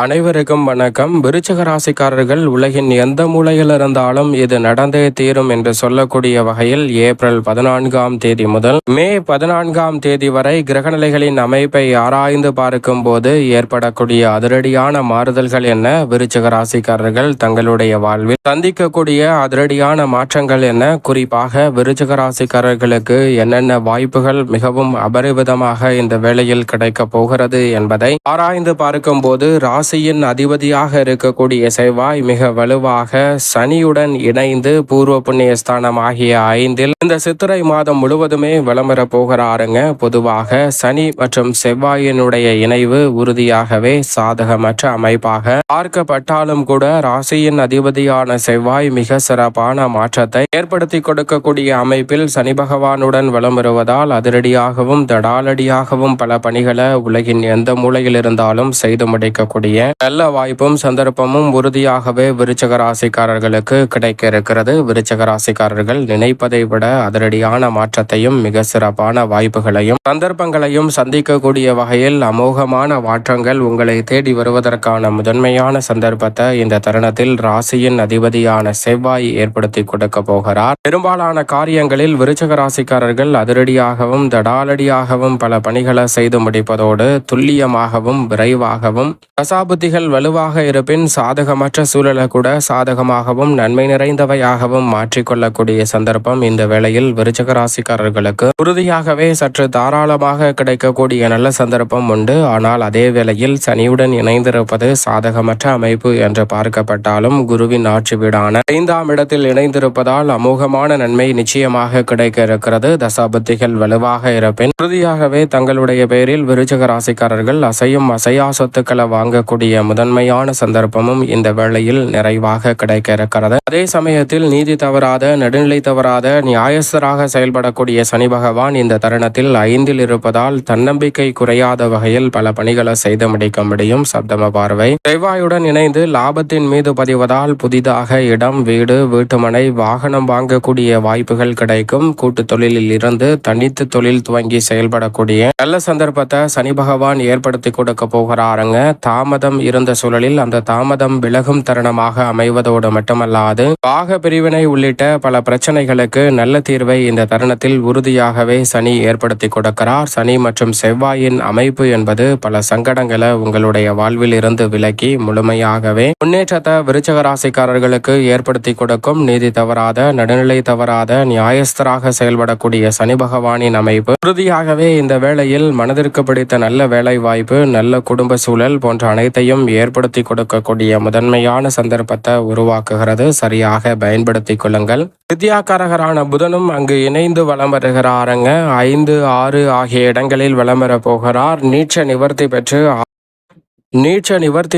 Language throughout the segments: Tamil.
அனைவருக்கும் வணக்கம். விருச்சிக ராசிக்காரர்கள் உலகின் எந்த மூலையில் இருந்தாலும் இது நடந்தே தீரும் என்று சொல்லக்கூடிய வகையில் ஏப்ரல் 14ஆம் தேதி முதல் மே 14ஆம் தேதி வரை கிரகநிலைகளின் அமைப்பை ஆராய்ந்து பார்க்கும் போது ஏற்படக்கூடிய அதிரடியான மாறுதல்கள் என்ன, விருச்சிக ராசிக்காரர்கள் தங்களுடைய வாழ்வில் சந்திக்கக்கூடிய அதிரடியான மாற்றங்கள் என்ன, குறிப்பாக விருச்சிக ராசிக்காரர்களுக்கு என்னென்ன வாய்ப்புகள் மிகவும் அபரிவிதமாக இந்த வேளையில் கிடைக்கப் போகிறது என்பதை ஆராய்ந்து பார்க்கும் போது ராசியின் அதிபதியாக இருக்கக்கூடிய செவ்வாய் மிக வலுவாக சனியுடன் இணைந்து பூர்வ புண்ணிய ஸ்தானம் ஆகிய 5 இந்த சித்திரை மாதம் முழுவதுமே வலம் பெற போகிறாருங்க. பொதுவாக சனி மற்றும் செவ்வாயினுடைய இணைவு உறுதியாகவே சாதகமற்ற அமைப்பாக பார்க்கப்பட்டாலும் கூட ராசியின் அதிபதியான செவ்வாய் மிக சிறப்பான மாற்றத்தை ஏற்படுத்தி கொடுக்கக்கூடிய அமைப்பில் சனி பகவானுடன் வலம் வருவதால் அதிரடியாகவும் தடாலடியாகவும் பல பணிகளை உலகின் எந்த மூலையில் இருந்தாலும் செய்து முடிக்கக்கூடிய நல்ல வாய்ப்பும் சந்தர்ப்பமும் உறுதியாகவே விருச்சிக ராசிக்காரர்களுக்கு கிடைக்க இருக்கிறது. விருச்சிக ராசிக்காரர்கள் நினைப்பதை விட அதிரடியான மாற்றத்தையும் மிக சிறப்பான வாய்ப்புகளையும் சந்தர்ப்பங்களையும் சந்திக்கக்கூடிய வகையில் அமோகமான மாற்றங்கள் உங்களை தேடி வருவதற்கான முதன்மையான சந்தர்ப்பத்தை இந்த தருணத்தில் ராசியின் அதிபதியான செவ்வாய் ஏற்படுத்தி கொடுக்க போகிறார். பெரும்பாலான காரியங்களில் விருச்சிக ராசிக்காரர்கள் அதிரடியாகவும் தடாலடியாகவும் பல பணிகளை செய்து முடிப்பதோடு துல்லியமாகவும் விரைவாகவும் தசாபுத்திகள் வலுவாக இருப்பின் சாதகமற்ற சூழலை கூட சாதகமாகவும் நன்மை நிறைந்தவையாகவும் மாற்றிக்கொள்ளக்கூடிய சந்தர்ப்பம் இந்த வேளையில் விருச்சிக ராசிக்காரர்களுக்கு உறுதியாகவே சற்று தாராளமாக கிடைக்கக்கூடிய நல்ல சந்தர்ப்பம் உண்டு. ஆனால் அதே வேளையில் சனியுடன் இணைந்திருப்பது சாதகமற்ற அமைப்பு என்று பார்க்கப்பட்டாலும் குருவின் ஆட்சி வீடான 5ஆம் இடத்தில் இணைந்திருப்பதால் அமோகமான நன்மை நிச்சயமாக கிடைக்க இருக்கிறது. தசாபுத்திகள் வலுவாக இருப்பின் உறுதியாகவே தங்களுடைய பெயரில் விருச்சிக ராசிக்காரர்கள் அசையும் அசையா சொத்துக்களை வாங்கக்கூடிய முதன்மையான சந்தர்ப்பமும் இந்த வேளையில் நிறைவாக கிடைக்க இருக்கிறது. அதே சமயத்தில் நீதி தவறாத, நடுநிலை தவறாத, நியாயஸ்தராக செயல்படக்கூடிய சனி பகவான் இந்த தருணத்தில் 5 இருப்பதால் தன்னம்பிக்கை குறையாத வகையில் பல பணிகளை செய்து முடிக்க முடியும். சப்தம பார்வை செவ்வாயுடன் இணைந்து லாபத்தின் மீது பதிவதால் புதிதாக இடம், வீடு, வீட்டுமனை, வாகனம் வாங்கக்கூடிய வாய்ப்புகள் கிடைக்கும். கூட்டு தொழிலில் இருந்து தனித்து தொழில் துவங்கி செயல்படக்கூடிய நல்ல சந்தர்ப்பத்தை சனி பகவான் ஏற்படுத்தி கொடுக்க போகிறாருங்க. தாமதம் இருந்த சூழலில் அந்த தாமதம் விலகும் தருணமாக அமைவதோடு மட்டுமல்லாது பாக பிரிவினை உள்ளிட்ட பல பிரச்சனைகளுக்கு நல்ல தீர்வை இந்த தருணத்தில் உறுதியாகவே சனி ஏற்படுத்தி கொடுக்கிறார். சனி மற்றும் செவ்வாயின் அமைப்பு என்பது பல சங்கடங்களை உங்களுடைய வாழ்வில் இருந்து விலக்கி முழுமையாகவே முன்னேற்றத்தை விருச்சிக ராசிக்காரர்களுக்கு ஏற்படுத்தி கொடுக்கும். நீதி தவறாத, நடுநிலை தவறாத, நியாயஸ்தராக செயல்படக்கூடிய சனி பகவானின் அமைப்பு உறுதியாகவே இந்த வேளையில் மனதிற்கு பிடித்த நல்ல வேலை வாய்ப்பு, நல்ல குடும்ப சூழல் போன்ற அனைத்தையும் ஏற்படுத்தி கொடுக்கக்கூடிய முதன்மையான சந்தர்ப்பத்தை உருவாக்குகிறது. சரியாக பயன்படுத்திக் கொள்ளுங்கள். வித்யாகாரகரான புதனும் அங்கு இணைந்து வலம் வருகிறாருங்க. 5, 6 ஆகிய இடங்களில் வலம் வர போகிறார். நீச்ச நிவர்த்தி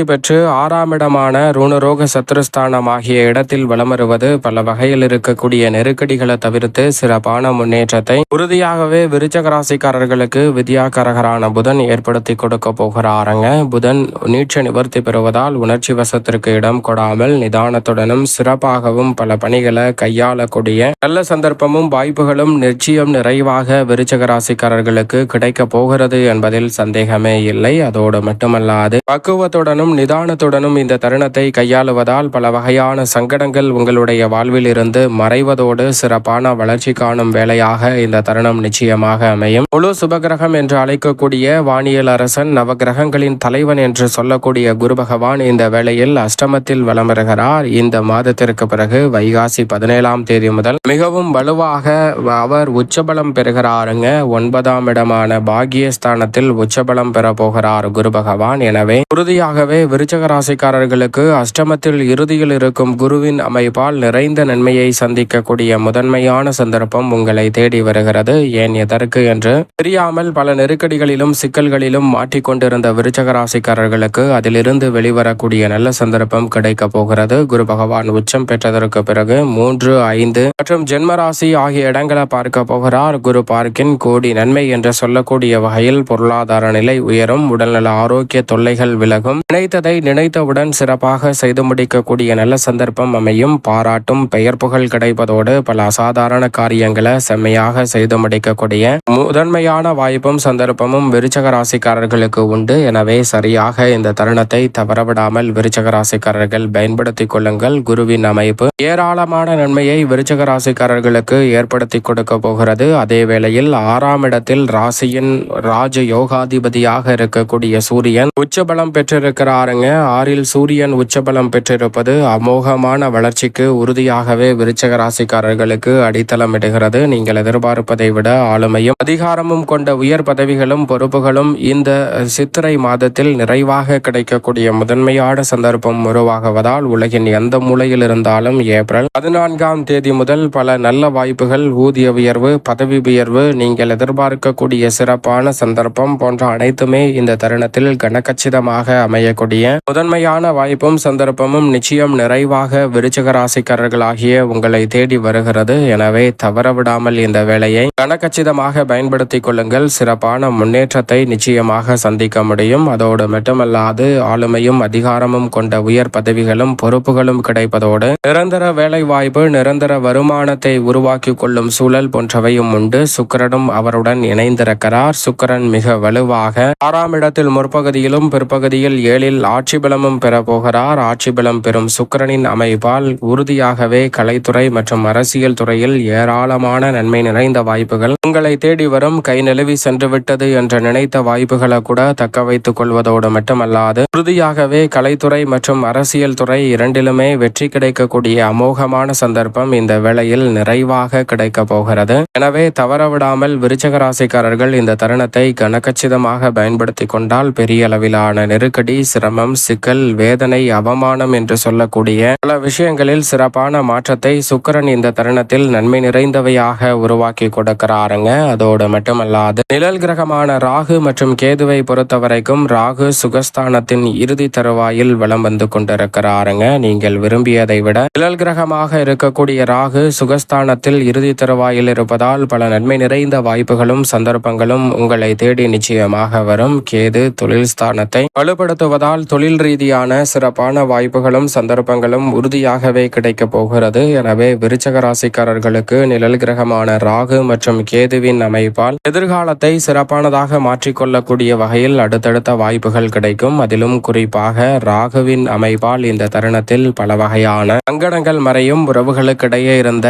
பெற்று 6ஆம் இடமான ருணரோக சத்ருஸ்தானம் ஆகிய இடத்தில் வலம் வருவது பல வகையில் இருக்கக்கூடிய நெருக்கடிகளை தவிர்த்து சிறப்பான முன்னேற்றத்தை உறுதியாகவே விருச்சிக ராசிக்காரர்களுக்கு வித்யாகாரகரான புதன் ஏற்படுத்தி கொடுக்க போகிறாருங்க. புதன் நீச்ச நிவர்த்தி பெறுவதால் உணர்ச்சி வசத்திற்கு இடம் கொடாமல் நிதானத்துடனும் சிறப்பாகவும் பல பணிகளை கையாளக்கூடிய நல்ல சந்தர்ப்பமும் வாய்ப்புகளும் நிச்சயம் நிறைவாக விருச்சிக ராசிக்காரர்களுக்கு கிடைக்க போகிறது என்பதில் சந்தேகமே இல்லை. அதோடு மட்டுமல்லாது பக்குவத்துடனும் நிதானத்துடனும் இந்த தருணத்தை கையாளுவதால் பல வகையான சங்கடங்கள் உங்களுடைய வாழ்வில் இருந்து மறைவதோடு சிறப்பான வளர்ச்சி காணும் வேலையாக இந்த தருணம் நிச்சயமாக அமையும். முழு சுபகிரகம் என்று அழைக்கக்கூடிய வானியல் அரசன், நவகிரகங்களின் தலைவன் என்று சொல்லக்கூடிய குரு பகவான் இந்த வேளையில் அஷ்டமத்தில் வலம் வருகிறார். இந்த மாதத்திற்கு பிறகு வைகாசி 17ஆம் தேதி முதல் மிகவும் வலுவாக அவர் உச்சபலம் பெறுகிறாருங்க. 9ஆம் இடமான பாகியஸ்தானத்தில் உச்சபலம் பெற போகிறார் குரு பகவான். எனவே உறுதியாகவே விருச்சிக ராசிக்காரர்களுக்கு அஷ்டமத்தில் இறுதியில் இருக்கும் குருவின் அமைப்பால் நிறைந்த நன்மையை சந்திக்கக்கூடிய முதன்மையான சந்தர்ப்பம் உங்களை தேடி வருகிறது. ஏன் எதற்கு என்று தெரியாமல் பல நெருக்கடிகளிலும் சிக்கல்களிலும் மாட்டிக்கொண்டிருந்த விருச்சிக ராசிக்காரர்களுக்கு அதிலிருந்து வெளிவரக்கூடிய நல்ல சந்தர்ப்பம் கிடைக்க போகிறது. குரு பகவான் உச்சம் பெற்றதற்கு பிறகு 3, 5 மற்றும் ஜென்மராசி ஆகிய இடங்களை பார்க்க போகிறார். குரு பார்க்கின் கோடி நன்மை என்று சொல்லக்கூடிய வகையில் பொருளாதார நிலை உயரும். உடல்நல ஆரோக்கிய தொல்லை தடைகள் விலகும். நினைத்ததை நினைத்தவுடன் சிறப்பாக செய்து முடிக்கக்கூடிய நல்ல சந்தர்ப்பம் அமையும். பாராட்டும் பெயர் புகழ் கிடைப்பதோடு பல அசாதாரண காரியங்களை செம்மையாக செய்து முடிக்கக்கூடிய முதன்மையான வாய்ப்பும் சந்தர்ப்பமும் விருச்சக ராசிக்காரர்களுக்கு உண்டு. எனவே சரியாக இந்த தருணத்தை தவறவிடாமல் விருச்சக ராசிக்காரர்கள் பயன்படுத்திக் கொள்ளுங்கள். குருவின் அமைப்பு ஏராளமான நன்மையை விருச்சக ராசிக்காரர்களுக்கு ஏற்படுத்தி கொடுக்க போகிறது. அதே வேளையில் 6ஆம் இடத்தில் ராசியின் ராஜ யோகாதிபதியாக இருக்கக்கூடிய சூரியன் உச்சபலம் பெற்றிருக்கிறாருங்க. 6ல் சூரியன் உச்சபலம் பெற்றிருப்பது அமோகமான வளர்ச்சிக்கு உறுதியாகவே விருச்சக ராசிக்காரர்களுக்கு அடித்தளமிடுகிறது. நீங்கள் எதிர்பார்ப்பதை விட ஆளுமையும் அதிகாரமும் கொண்ட உயர் பதவிகளும் பொறுப்புகளும் இந்த சித்திரை மாதத்தில் நிறைவாக கிடைக்கக்கூடிய முதன்மையான சந்தர்ப்பம் உருவாகுவதால் உலகின் எந்த மூலையில் இருந்தாலும் ஏப்ரல் 14ஆம் தேதி முதல் பல நல்ல வாய்ப்புகள், ஊதிய உயர்வு, பதவி உயர்வு, நீங்கள் எதிர்பார்க்கக்கூடிய சிறப்பான சந்தர்ப்பம் போன்ற அனைத்துமே இந்த தருணத்தில் கனகச்சிதமாக அமையக்கூடிய முதன்மையான வாய்ப்பும் சந்தர்ப்பமும் நிச்சயம் நிறைவாக விருச்சிக ராசிக்காரர்களாகிய உங்களை தேடி வருகிறது. எனவே தவறவிடாமல் இந்த வேளையை கனகச்சிதமாக பயன்படுத்திக் கொள்ளுங்கள். சிறப்பான முன்னேற்றத்தை நிச்சயமாக சந்திக்க முடியும். அதோடு மட்டுமல்லாது ஆளுமையும் அதிகாரமும் கொண்ட உயர் பதவிகளும் பொறுப்புகளும் கிடைப்பதோடு நிரந்தர வேலை வாய்ப்பு, நிரந்தர வருமானத்தை உருவாக்கி கொள்ளும் சூழல் போன்றவையும் உண்டு. சுக்கிரனும் அவருடன் இணைந்திருக்கிறார். சுக்கிரன் மிக வலுவாக 6ஆம் இடத்தில் முற்பகுதியிலும் பிற்பகுதியில் 7ல் ஆட்சி பலமும் பெற போகிறார். ஆட்சி பலம் பெறும் சுக்கிரனின் அமைப்பால் உறுதியாகவே கலைத்துறை மற்றும் அரசியல் துறையில் ஏராளமான நன்மை நிறைந்த வாய்ப்புகள் உங்களை தேடி வரும். கை நழுவி சென்று விட்டது என்று நினைத்த வாய்ப்புகளை கூட தக்க வைத்துக் கொள்வதோடு மட்டுமல்லாது உறுதியாகவே கலைத்துறை மற்றும் அரசியல் துறை இரண்டிலுமே வெற்றி கிடைக்கக்கூடிய அமோகமான சந்தர்ப்பம் இந்த வேளையில் நிறைவாக கிடைக்க போகிறது. எனவே தவறவிடாமல் விருச்சிக ராசிக்காரர்கள் இந்த தருணத்தை கனகச்சிதமாக பயன்படுத்தி கொண்டால் பெரிய அளவிலான நெருக்கடி, சிரமம், சிக்கல், வேதனை, அவமானம் என்று சொல்லக்கூடிய பல விஷயங்களில் சிறப்பான மாற்றத்தை சுக்கிரன் இந்த தருணத்தில் நன்மை நிறைந்தவையாக உருவாக்கி கொடுக்கிறாருங்க. அதோடு மட்டுமல்லாது நிழல் கிரகமான ராகு மற்றும் கேதுவை பொறுத்த வரைக்கும் ராகு சுகஸ்தானத்தின் இறுதி தருவாயில் வலம் வந்து கொண்டிருக்கிறாருங்க. நீங்கள் விரும்பியதை விட நிழல் கிரகமாக இருக்கக்கூடிய ராகு சுகஸ்தானத்தில் இறுதி தருவாயில் இருப்பதால் பல நன்மை நிறைந்த வாய்ப்புகளும் சந்தர்ப்பங்களும் உங்களை தேடி நிச்சயமாக வரும். கேது தொழில் ஸ்தானத்தை வலுப்படுத்துவதால் தொழில் ரீதியான சிறப்பான வாய்ப்புகளும் சந்தர்ப்பங்களும் உறுதியாகவே கிடைக்க போகிறது. எனவே விருச்சிக ராசிக்காரர்களுக்கு நிழல் கிரகமான ராகு மற்றும் கேதுவின் அமைப்பால் எதிர்காலத்தை சிறப்பானதாக மாற்றிக்கொள்ளக்கூடிய வகையில் அடுத்தடுத்த வாய்ப்புகள் கிடைக்கும். அதிலும் குறிப்பாக ராகுவின் அமைப்பால் இந்த தருணத்தில் பல வகையான சங்கடங்கள் மறையும். உறவுகளுக்கிடையே இருந்த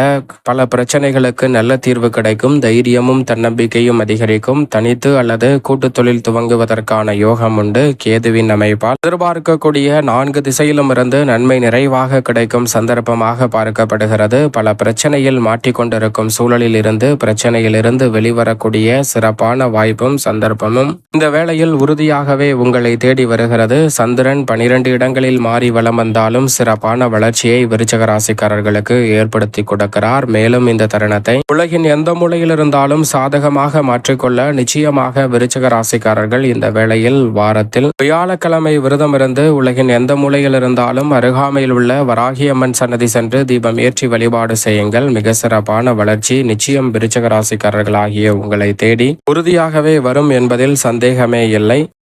பல பிரச்சனைகளுக்கு நல்ல தீர்வு கிடைக்கும். தைரியமும் தன்னம்பிக்கையும் அதிகரிக்கும். தனித்து அல்லது கூட்டு தொழில் துவங்குவதற்கான யோகம் உண்டு. கேதுவின் அமைப்பால் எதிர்பார்க்கக்கூடிய 4 திசையிலும் இருந்து நன்மை நிறைவாக கிடைக்கும் சந்தர்ப்பமாக பார்க்கப்படுகிறது. பல பிரச்சனையில் மாட்டிக்கொண்டிருக்கும் சூழலில் இருந்து பிரச்சனையிலிருந்து வெளிவரக்கூடிய சிறப்பான வாய்ப்பும் சந்தர்ப்பமும் இந்த வேளையில் உறுதியாகவே உங்களை தேடி வருகிறது. சந்திரன் 12 இடங்களில் மாறி வலம் வந்தாலும் சிறப்பான வளர்ச்சியை விருச்சிக ராசிக்காரர்களுக்கு ஏற்படுத்தி கொடுக்கிறார். மேலும் இந்த தருணத்தை உலகின் எந்த மூலையில் இருந்தாலும் சாதகமாக மாற்றிக்கொள்ள நிச்சயமாக விருச்சிக ராசிக்காரர்கள் இந்த வேளையில் வாரத்தில் வியாழக்கிழமை விரதம் இருந்து உலகின் எந்த மூலையில் இருந்தாலும் அருகாமையில் உள்ள வராகியம்மன் சன்னதி சென்று தீபம் ஏற்றி வழிபாடு செய்யுங்கள். மிக சிறப்பான வளர்ச்சி நிச்சயம் விருச்சிக ராசிக்காரர்களாகிய உங்களை தேடி உறுதியாகவே வரும் என்பதில் சந்தேகமே இல்லை.